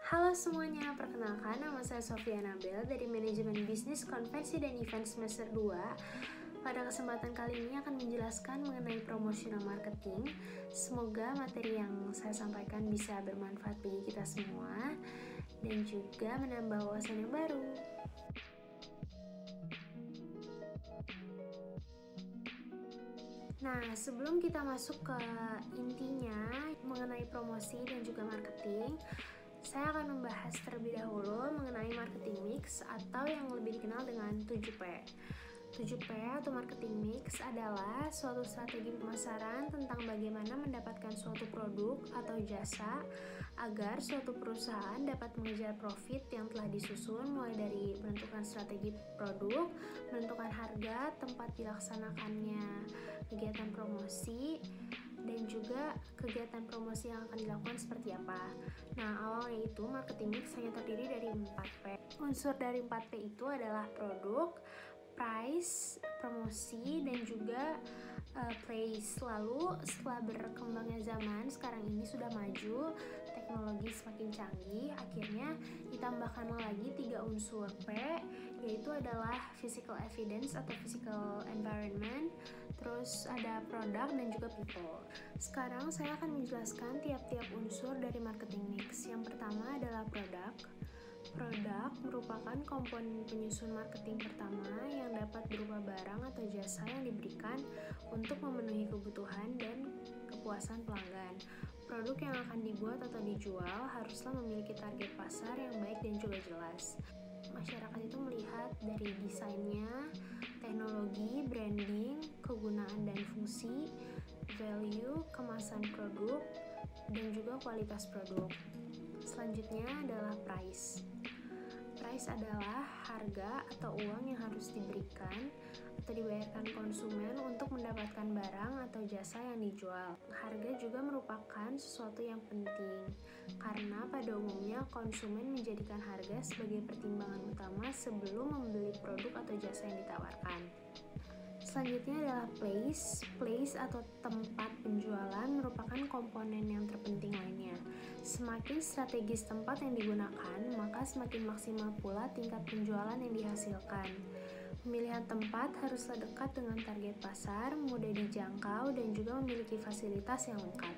Halo semuanya, perkenalkan nama saya Sofia Nabel dari Manajemen Bisnis Konvensi dan Event semester 2. Pada kesempatan kali ini akan menjelaskan mengenai promotional marketing. Semoga materi yang saya sampaikan bisa bermanfaat bagi kita semua dan juga menambah wawasan yang baru. Nah, sebelum kita masuk ke intinya mengenai promosi dan juga marketing, saya akan membahas terlebih dahulu mengenai marketing mix atau yang lebih dikenal dengan 7P. 7P atau marketing mix adalah suatu strategi pemasaran tentang bagaimana mendapatkan suatu produk atau jasa agar suatu perusahaan dapat mengejar profit yang telah disusun, mulai dari menentukan strategi produk, menentukan harga, tempat dilaksanakannya kegiatan promosi, dan juga kegiatan promosi yang akan dilakukan seperti apa. Nah, awalnya itu marketing mix hanya terdiri dari 4P. Unsur dari 4P itu adalah produk, price, promosi, dan juga place. Lalu setelah berkembangnya zaman, sekarang ini sudah maju, teknologi semakin canggih, akhirnya ditambahkan lagi 3 unsur P, yaitu adalah physical evidence atau physical environment, terus ada product dan juga people. Sekarang saya akan menjelaskan tiap-tiap unsur dari marketing mix. Yang pertama adalah produk. Produk merupakan komponen penyusun marketing pertama yang dapat berupa barang atau jasa yang diberikan untuk memenuhi kebutuhan dan kepuasan pelanggan. Produk yang akan dibuat atau dijual haruslah memiliki target pasar yang baik dan juga jelas. Masyarakat itu melihat dari desainnya, teknologi, branding, kegunaan dan fungsi, value, kemasan produk, dan juga kualitas produk. Selanjutnya adalah price. Price adalah harga atau uang yang harus diberikan atau dibayarkan konsumen untuk mendapatkan barang atau jasa yang dijual. Harga juga merupakan sesuatu yang penting karena pada umumnya konsumen menjadikan harga sebagai pertimbangan utama sebelum membeli produk atau jasa yang ditawarkan. Selanjutnya adalah place. Place atau tempat penjualan merupakan komponen yang terpenting lainnya. Semakin strategis tempat yang digunakan, maka semakin maksimal pula tingkat penjualan yang dihasilkan. Pemilihan tempat haruslah dekat dengan target pasar, mudah dijangkau, dan juga memiliki fasilitas yang lengkap.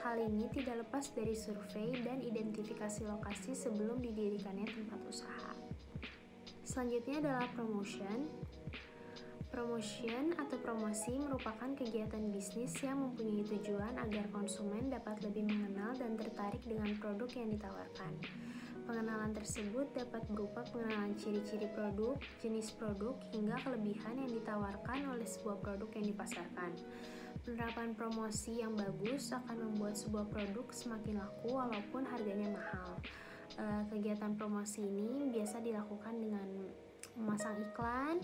Hal ini tidak lepas dari survei dan identifikasi lokasi sebelum didirikannya tempat usaha. Selanjutnya adalah promotion. Promotion atau promosi merupakan kegiatan bisnis yang mempunyai tujuan agar konsumen dapat lebih mengenal dan tertarik dengan produk yang ditawarkan. Pengenalan tersebut dapat berupa pengenalan ciri-ciri produk, jenis produk, hingga kelebihan yang ditawarkan oleh sebuah produk yang dipasarkan. Penerapan promosi yang bagus akan membuat sebuah produk semakin laku walaupun harganya mahal. Kegiatan promosi ini biasa dilakukan dengan memasang iklan,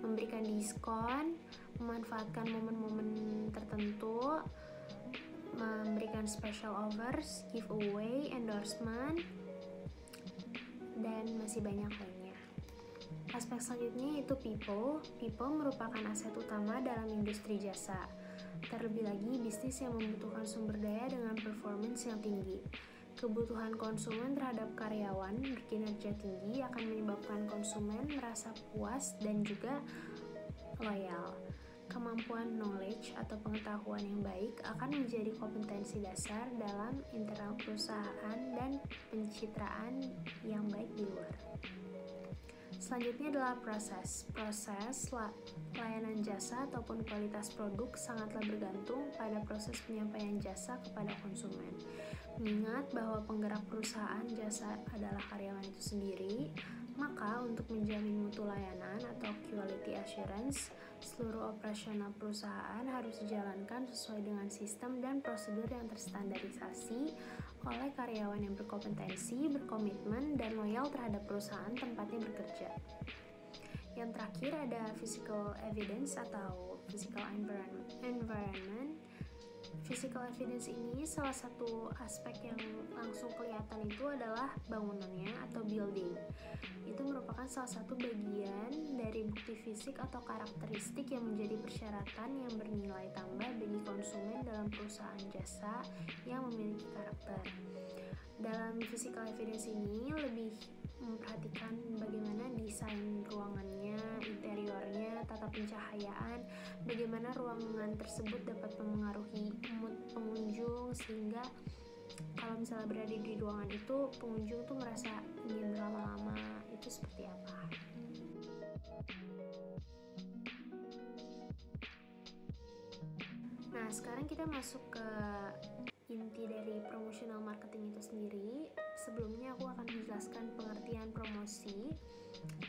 memberikan diskon, memanfaatkan momen-momen tertentu, memberikan special offers, giveaway, endorsement, dan masih banyak lainnya. Aspek selanjutnya yaitu people. People merupakan aset utama dalam industri jasa. Terlebih lagi bisnis yang membutuhkan sumber daya dengan performance yang tinggi. Kebutuhan konsumen terhadap karyawan berkinerja tinggi akan menyebabkan konsumen merasa puas dan juga loyal. Kemampuan knowledge atau pengetahuan yang baik akan menjadi kompetensi dasar dalam internal perusahaan dan pencitraan yang baik di luar. Selanjutnya adalah proses. Layanan jasa ataupun kualitas produk sangatlah bergantung pada proses penyampaian jasa kepada konsumen. Mengingat bahwa penggerak perusahaan jasa adalah karyawan itu sendiri, maka untuk menjamin mutu layanan atau quality assurance, seluruh operasional perusahaan harus dijalankan sesuai dengan sistem dan prosedur yang terstandarisasi oleh karyawan yang berkompetensi, berkomitmen, dan loyal terhadap perusahaan tempatnya bekerja. Yang terakhir ada physical evidence atau physical environment. Physical evidence ini salah satu aspek yang langsung kelihatan itu adalah bangunannya atau building. Itu merupakan salah satu bagian dari bukti fisik atau karakteristik yang menjadi persyaratan yang bernilai tambah bagi konsumen dalam perusahaan jasa yang memiliki karakter. Dalam physical evidence ini lebih memperhatikan bagaimana desain ruangannya, interiornya, tata pencahayaan, bagaimana ruangan tersebut dapat memengaruhi mood pengunjung, sehingga kalau misalnya berada di ruangan itu pengunjung tuh merasa ingin berlama-lama. Itu seperti apa? Nah, sekarang kita masuk ke inti dari promotional marketing itu sendiri. Sebelumnya aku akan menjelaskan pengertian promosi.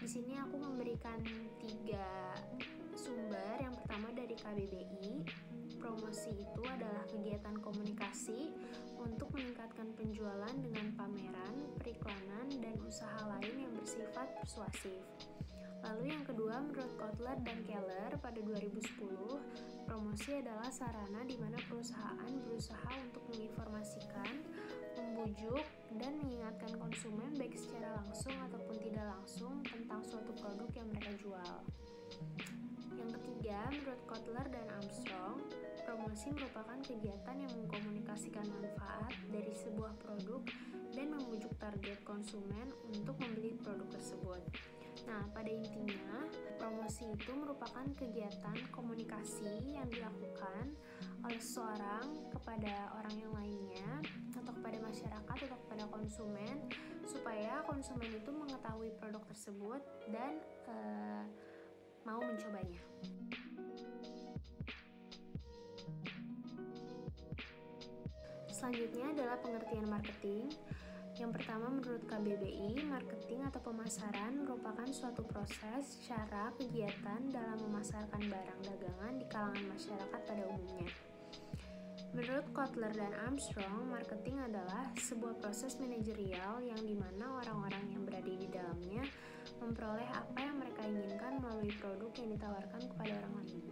Di sini aku memberikan 3 sumber. Yang pertama dari KBBI. Promosi itu adalah kegiatan komunikasi untuk meningkatkan penjualan dengan pameran, periklanan, dan usaha lain yang bersifat persuasif. Lalu yang kedua, menurut Kotler dan Keller pada 2010, promosi adalah sarana di mana perusahaan berusaha untuk menginformasikan, membujuk, dan mengingatkan konsumen baik secara langsung ataupun tidak langsung tentang suatu produk yang mereka jual. Yang ketiga, menurut Kotler dan Armstrong, promosi merupakan kegiatan yang mengkomunikasikan manfaat dari sebuah produk dan membujuk target konsumen untuk membeli produk tersebut. Nah, pada intinya, promosi itu merupakan kegiatan komunikasi yang dilakukan oleh seseorang kepada orang yang lainnya, atau kepada masyarakat atau kepada konsumen, supaya konsumen itu mengetahui produk tersebut dan mau mencobanya. Selanjutnya adalah pengertian marketing. Yang pertama, menurut KBBI, marketing atau pemasaran merupakan suatu proses, cara, kegiatan dalam memasarkan barang dagangan di kalangan masyarakat pada umumnya. Menurut Kotler dan Armstrong, marketing adalah sebuah proses manajerial yang dimana orang-orang yang berada di dalamnya memperoleh apa yang mereka inginkan melalui produk yang ditawarkan kepada orang lain.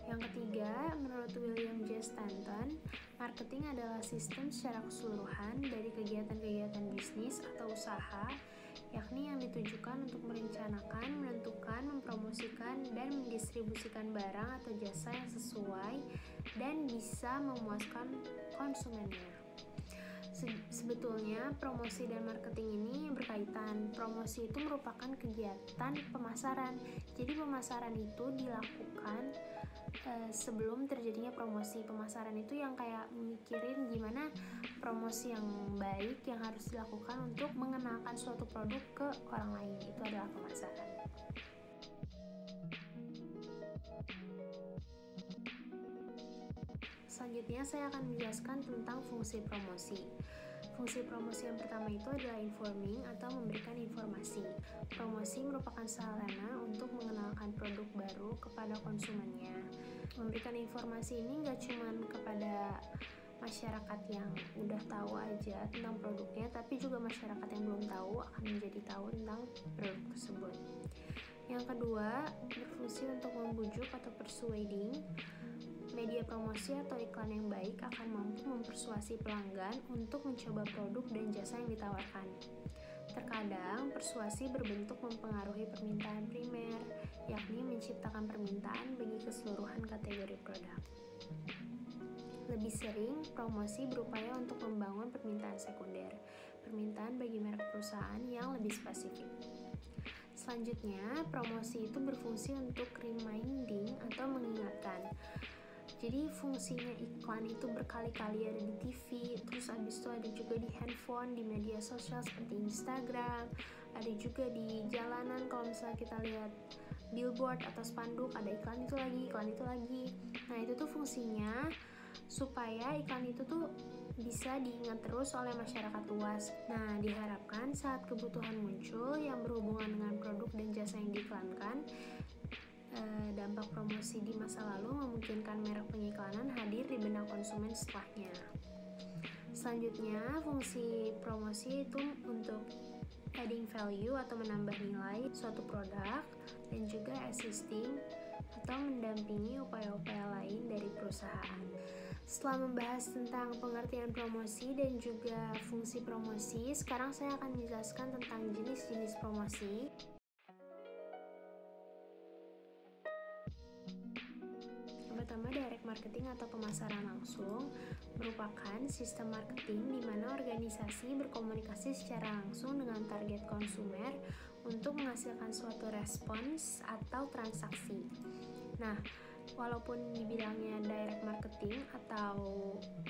Yang ketiga, menurut William J. Stanton, marketing adalah sistem secara keseluruhan dari kegiatan-kegiatan bisnis atau usaha, yakni yang ditujukan untuk merencanakan, menentukan, mempromosikan, dan mendistribusikan barang atau jasa yang sesuai dan bisa memuaskan konsumennya. Sebetulnya promosi dan marketing ini berkaitan. Promosi itu merupakan kegiatan pemasaran. Jadi pemasaran itu dilakukan sebelum terjadinya promosi. Pemasaran itu yang kayak mikirin gimana promosi yang baik yang harus dilakukan untuk mengenalkan suatu produk ke orang lain. Itu adalah pemasaran. Selanjutnya saya akan menjelaskan tentang fungsi promosi. Fungsi promosi yang pertama itu adalah informing atau memberikan informasi. Promosi merupakan sarana untuk mengenalkan produk baru kepada konsumennya. Memberikan informasi ini nggak cuma kepada masyarakat yang udah tahu aja tentang produknya, tapi juga masyarakat yang belum tahu akan menjadi tahu tentang produk tersebut. Yang kedua, berfungsi untuk membujuk atau persuading. Media promosi atau iklan yang baik akan mampu mempersuasi pelanggan untuk mencoba produk dan jasa yang ditawarkan. Terkadang, persuasi berbentuk mempengaruhi permintaan primer, yakni menciptakan permintaan bagi keseluruhan kategori produk. Lebih sering, promosi berupaya untuk membangun permintaan sekunder, permintaan bagi merek perusahaan yang lebih spesifik. Selanjutnya, promosi itu berfungsi untuk reminding atau mengingatkan. Jadi fungsinya iklan itu berkali-kali ada di TV, terus abis itu ada juga di handphone, di media sosial seperti Instagram, ada juga di jalanan. Kalau misalnya kita lihat billboard atau spanduk, ada iklan itu lagi. Nah, itu tuh fungsinya supaya iklan itu tuh bisa diingat terus oleh masyarakat luas. Nah, diharapkan saat kebutuhan muncul yang berhubungan dengan produk dan jasa yang diiklankan, dampak promosi di masa lalu memungkinkan merek pengiklanan hadir di benak konsumen setelahnya. Selanjutnya, fungsi promosi itu untuk adding value atau menambah nilai suatu produk, dan juga assisting atau mendampingi upaya-upaya lain dari perusahaan. Setelah membahas tentang pengertian promosi dan juga fungsi promosi, sekarang saya akan menjelaskan tentang jenis-jenis promosi. Pertama, direct marketing atau pemasaran langsung merupakan sistem marketing di mana organisasi berkomunikasi secara langsung dengan target konsumer untuk menghasilkan suatu respons atau transaksi. Nah, walaupun dibilangnya direct marketing atau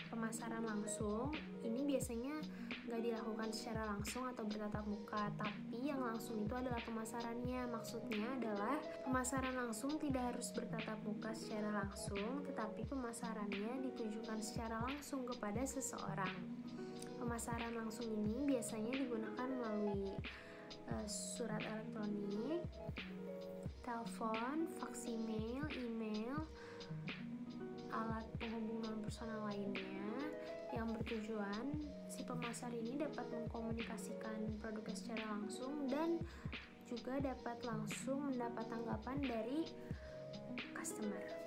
pemasaran langsung, ini biasanya nggak dilakukan secara langsung atau bertatap muka, tapi yang langsung itu adalah pemasarannya. Maksudnya adalah pemasaran langsung tidak harus bertatap muka secara langsung, tetapi pemasarannya ditujukan secara langsung kepada seseorang. Pemasaran langsung ini biasanya digunakan melalui surat elektronik, telepon, fax email, alat penghubung non personal lainnya yang bertujuan si pemasar ini dapat mengkomunikasikan produknya secara langsung dan juga dapat langsung mendapat tanggapan dari customer.